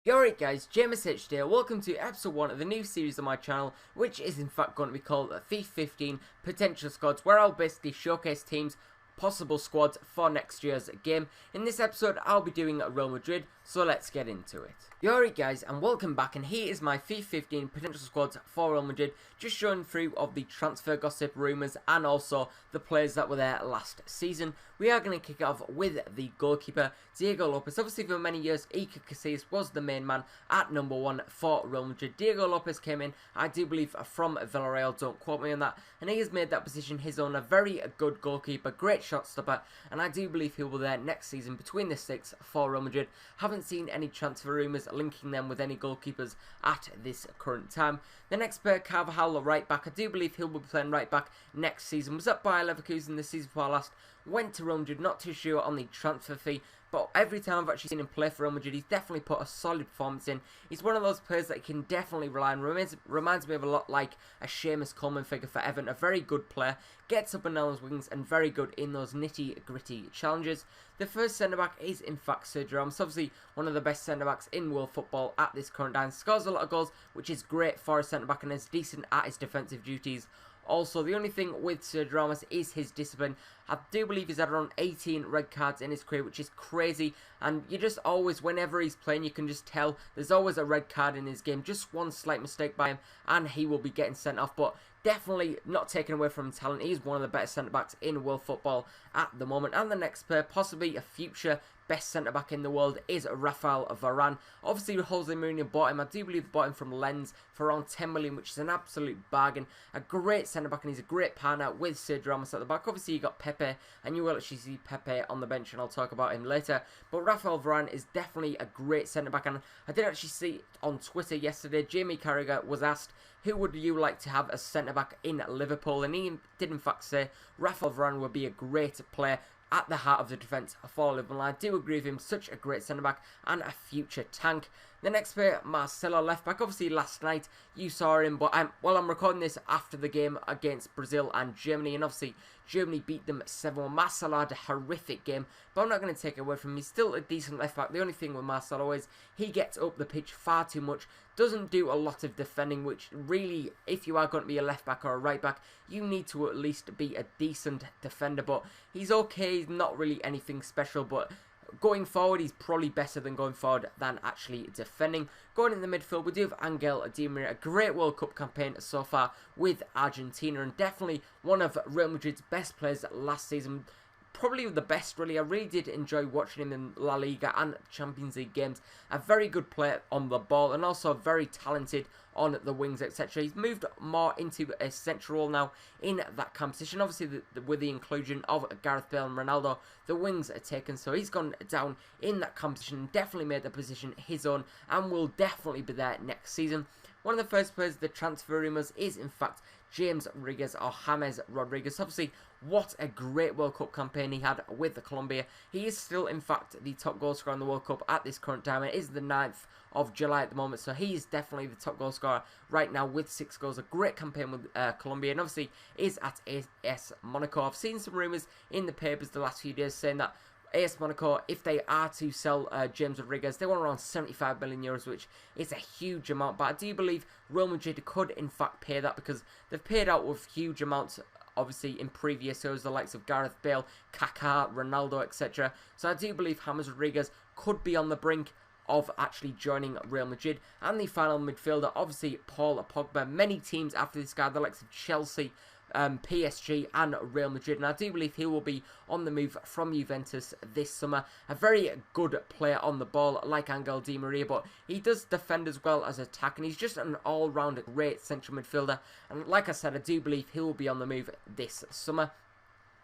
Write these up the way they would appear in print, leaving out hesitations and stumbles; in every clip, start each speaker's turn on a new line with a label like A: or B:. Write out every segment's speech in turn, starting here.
A: Alright guys, James H here, welcome to episode 1 of the new series on my channel, which is in fact going to be called FIFA 15 Potential Squads, where I'll basically showcase teams, possible squads for next year's game. In this episode, I'll be doing Real Madrid, so let's get into it. Alright guys, and welcome back, and here is my FIFA 15 Potential Squads for Real Madrid, just showing through of the transfer gossip, rumours, and also the players that were there last season. We are going to kick it off with the goalkeeper, Diego Lopez. Obviously for many years, Iker Casillas was the main man at number 1 for Real Madrid. Diego Lopez came in, I do believe, from Villarreal, don't quote me on that, and he has made that position his own. A very good goalkeeper, great shot stopper, and I do believe he will be there next season between the sticks for Real Madrid. Haven't seen any transfer rumours linking them with any goalkeepers at this current time. The next player, Carvajal, the right back, I do believe he'll be playing right back next season. Was at Bayer Leverkusen the season before last, went to Real Madrid, not too sure on the transfer fee, but every time I've actually seen him play for Real Madrid, he's definitely put a solid performance in. He's one of those players that you can definitely rely on. Reminds me of a lot like a Seamus Coleman figure for Everton. A very good player, gets up and down those wings, and very good in those nitty-gritty challenges. The first centre-back is in fact Sergio Ramos, obviously one of the best centre-backs in world football at this current time. Scores a lot of goals, which is great for a centre-back, and is decent at his defensive duties. Also, the only thing with Sergio Ramos is his discipline. I do believe he's had around 18 red cards in his career, which is crazy. And you just always, whenever he's playing, you can just tell there's always a red card in his game. Just one slight mistake by him, and he will be getting sent off. But definitely not taken away from talent. He's one of the better centre-backs in world football at the moment. And the next player, possibly a future best centre-back in the world, is Rafael Varane. Obviously, Jose Mourinho bought him. I do believe they bought him from Lens for around 10 million, which is an absolute bargain. A great centre-back, and he's a great partner with Sergio Ramos at the back. Obviously, you got Pepe, and you will actually see Pepe on the bench, and I'll talk about him later. But Rafael Varane is definitely a great centre-back, and I did actually see on Twitter yesterday, Jamie Carragher was asked, who would you like to have as centre-back in Liverpool? And he did in fact say Rafael Varane would be a great player at the heart of the defence for Liverpool. I do agree with him, such a great centre-back and a future tank. The next player, Marcelo, left-back. Obviously last night you saw him, but I'm recording this after the game against Brazil and Germany, and obviously Germany beat them 7-1. Marcelo had a horrific game, but I'm not going to take it away from him. He's still a decent left-back. The only thing with Marcelo is he gets up the pitch far too much, doesn't do a lot of defending, which really, if you are going to be a left-back or a right-back, you need to at least be a decent defender. But he's okay, he's not really anything special, but going forward, he's probably better than going forward than actually defending. Going in the midfield, we do have Angel Di Maria, a great World Cup campaign so far with Argentina, and definitely one of Real Madrid's best players last season. Probably the best, really. I really did enjoy watching him in La Liga and Champions League games. A very good player on the ball, and also very talented on the wings, etc. He's moved more into a central role now in that competition. Obviously, with the inclusion of Gareth Bale and Ronaldo, the wings are taken, so he's gone down in that competition, definitely made the position his own, and will definitely be there next season. One of the first players, the transfer rumours, is in fact James Rodriguez, or James Rodriguez. Obviously, what a great World Cup campaign he had with Colombia. He is still, in fact, the top goal scorer in the World Cup at this current time. It is the 9th of July at the moment, so he is definitely the top goal scorer right now with 6 goals. A great campaign with Colombia, and obviously is at AS Monaco. I've seen some rumours in the papers the last few days saying that AS Monaco, if they are to sell James Rodriguez, they want around 75 million euros, which is a huge amount. But I do believe Real Madrid could, in fact, pay that, because they've paid out with huge amounts, obviously, in previous years, the likes of Gareth Bale, Kaká, Ronaldo, etc. So I do believe James Rodriguez could be on the brink of actually joining Real Madrid. And the final midfielder, obviously, Paul Pogba. Many teams after this guy, the likes of Chelsea, PSG and Real Madrid, and I do believe he will be on the move from Juventus this summer. A very good player on the ball like Angel Di Maria, but he does defend as well as attack, and he's just an all-round great central midfielder, and like I said, I do believe he will be on the move this summer.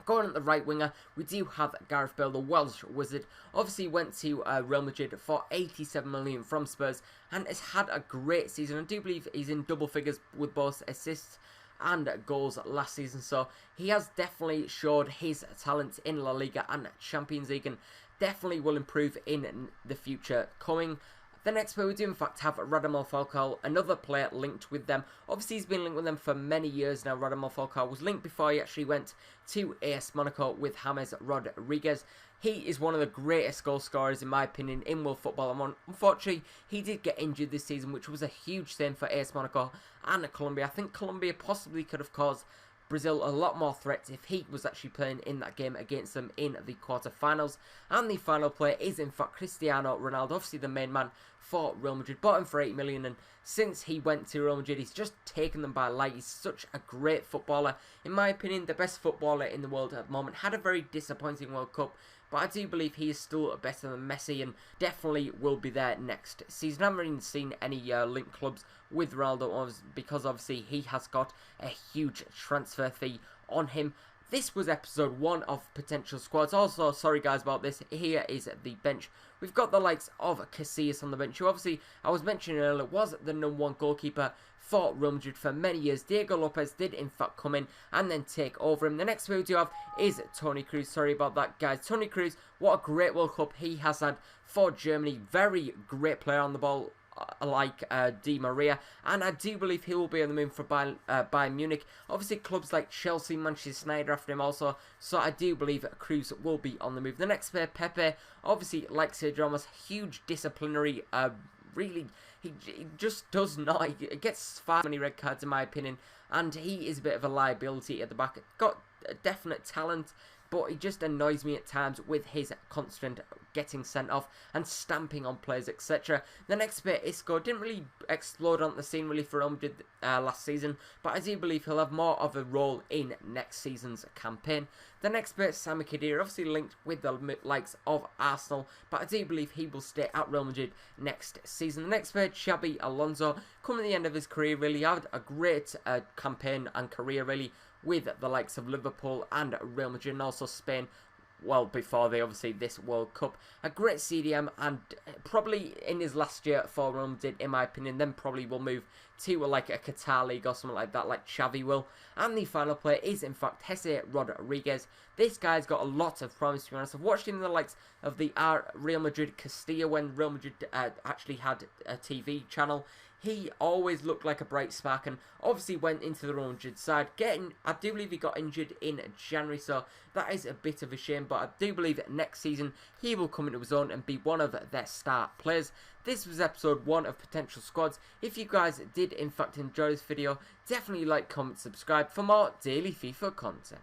A: Going at the right winger, we do have Gareth Bale, the Welsh wizard. Obviously went to Real Madrid for 87 million from Spurs, and has had a great season. I do believe he's in double figures with both assists and goals last season, so he has definitely showed his talent in La Liga and Champions League, and definitely will improve in the future coming. The next player we do in fact have Radamel Falcao, another player linked with them. Obviously he's been linked with them for many years now. Radamel Falcao was linked before he actually went to AS Monaco with James Rodriguez. He is one of the greatest goal scorers in my opinion in world football, and unfortunately he did get injured this season, which was a huge thing for AS Monaco and Colombia. I think Colombia possibly could have caused Brazil a lot more threats if he was actually playing in that game against them in the quarterfinals. And the final player is in fact Cristiano Ronaldo, obviously the main man for Real Madrid. Bought him for 8 million, and since he went to Real Madrid he's just taken them by light. He's such a great footballer, in my opinion the best footballer in the world at the moment. Had a very disappointing World Cup, but I do believe he is still better than Messi and definitely will be there next season. I haven't even seen any link clubs with Ronaldo because obviously he has got a huge transfer fee on him. This was episode 1 of potential squads. Also, sorry guys about this, here is the bench. We've got the likes of Casillas on the bench, who obviously, I was mentioning earlier, was the #1 goalkeeper for Real Madrid for many years. Diego Lopez did in fact come in and then take over him. The next player we do have is Toni Kroos. Sorry about that guys. Toni Kroos, what a great World Cup he has had for Germany. Very great player on the ball, like Di Maria, and I do believe he will be on the move for Bayern Munich. Obviously clubs like Chelsea, Manchester United after him also, so I do believe Kroos will be on the move. The next player, Pepe, obviously like Sergio Ramos, huge disciplinary, really, he just does not, he gets far many red cards in my opinion, and he is a bit of a liability at the back. Got definite talent, but he just annoys me at times with his constant getting sent off and stamping on players, etc. The next bit, Isco, didn't really explode on the scene really for Real Madrid last season, but I do believe he'll have more of a role in next season's campaign. The next bit, Sami Khedira, obviously linked with the likes of Arsenal, but I do believe he will stay at Real Madrid next season. The next bit, Xabi Alonso, coming to the end of his career, really had a great campaign and career really with the likes of Liverpool and Real Madrid, and also Spain, well before they obviously this World Cup. A great CDM, and probably in his last year for Real Madrid in my opinion, then probably will move to like a Qatar league or something like that, like Xavi will. And the final player is in fact Jesse Rodriguez. This guy's got a lot of promise, to be honest. I've watched him in the likes of the Real Madrid Castilla when Real Madrid actually had a TV channel. He always looked like a bright spark, and obviously went into the Real Madrid side. I do believe he got injured in January, so that is a bit of a shame, but I do believe that next season he will come into his own and be one of their star players. This was episode 1 of Potential Squads. If you guys did in fact enjoy this video, definitely like, comment, subscribe for more daily FIFA content.